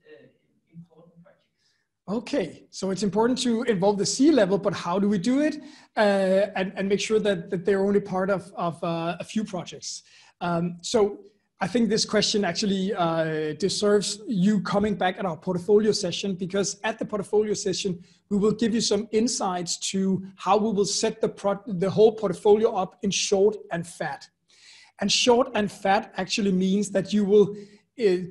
important projects? Okay, so it's important to involve the C-level, but how do we do it and make sure that they're only part of a few projects? So I think this question actually deserves you coming back at our portfolio session, because at the portfolio session, we will give you some insights to how we will set the whole portfolio up in short and fat. And short and fat actually means that you will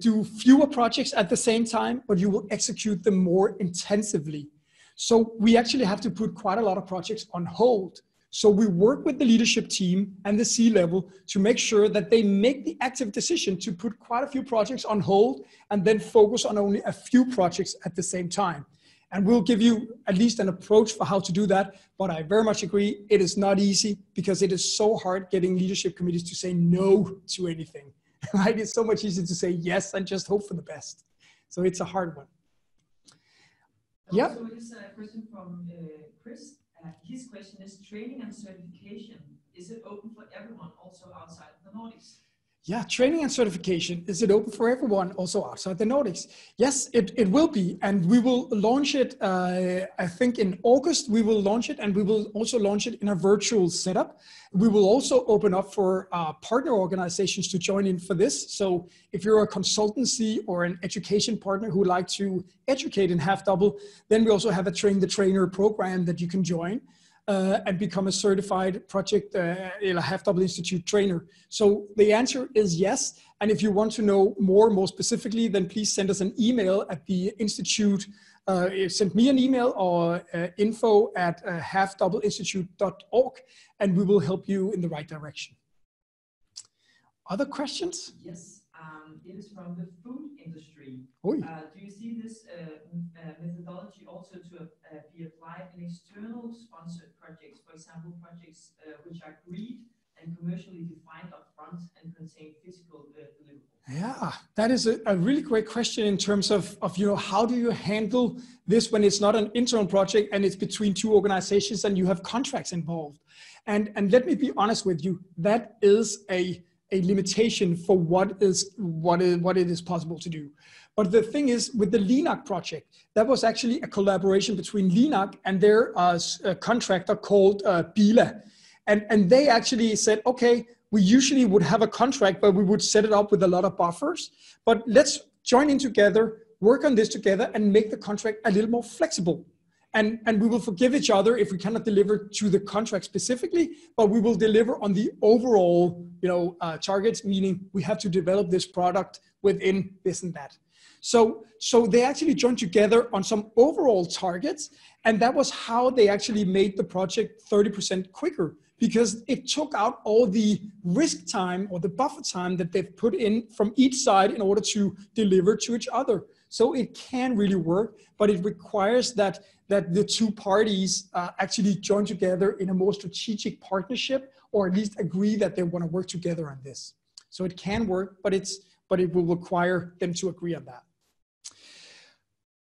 do fewer projects at the same time, but you will execute them more intensively. So we actually have to put quite a lot of projects on hold. So we work with the leadership team and the C-level to make sure that they make the active decision to put quite a few projects on hold and then focus on only a few projects at the same time. And we'll give you at least an approach for how to do that. But I very much agree, it is not easy because it is so hard getting leadership committees to say no to anything. Right? It's so much easier to say yes and just hope for the best. So it's a hard one. Yeah. So here's a question from Chris. His question is, training and certification, is it open for everyone also outside of the Nordics? Yeah, training and certification, is it open for everyone also outside the Nordics? Yes, it will be. And we will launch it, I think in August, we will launch it, and we will also launch it in a virtual setup. We will also open up for partner organizations to join in for this. So if you're a consultancy or an education partner who would like to educate in Half Double, then we also have a Train the Trainer program that you can join. And become a certified project Half Double Institute trainer. So the answer is yes. And if you want to know more specifically, then please send us an email at the Institute. Send me an email or info@halfdoubleinstitute.org, and we will help you in the right direction. Other questions? Yes. It is from the food industry. Do you see this methodology also to be applied in external sponsored projects, for example, projects which are agreed and commercially defined upfront and contain physical deliverables? Yeah, that is a really great question in terms of how do you handle this when it's not an internal project and it's between 2 organizations and you have contracts involved. And let me be honest with you, that is a limitation for what it is possible to do. But the thing is, with the LINAC project, that was actually a collaboration between LINAC and their contractor called BILA. And they actually said, okay, we usually would have a contract, but we would set it up with a lot of buffers. But let's join in together, work on this together, and make the contract a little more flexible. And we will forgive each other if we cannot deliver to the contract specifically, but we will deliver on the overall targets, meaning we have to develop this product within this and that. So they actually joined together on some overall targets, and that was how they actually made the project 30% quicker, because it took out all the risk time or the buffer time that they've put in from each side in order to deliver to each other. So it can really work, but it requires that that the two parties actually join together in a more strategic partnership, or at least agree that they want to work together on this. So it can work, but it will require them to agree on that.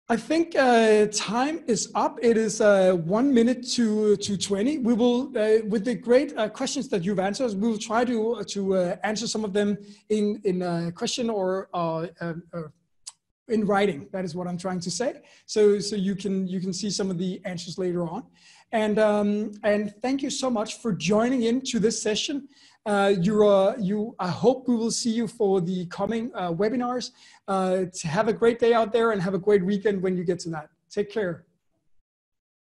I think time is up. It is 1 minute to 20. We will, with the great questions that you've answered, we will try to answer some of them in a question or in writing. That is what I'm trying to say. So you can see some of the answers later on. And thank you so much for joining in to this session. I hope we will see you for the coming webinars. To have a great day out there and have a great weekend when you get to that. Take care.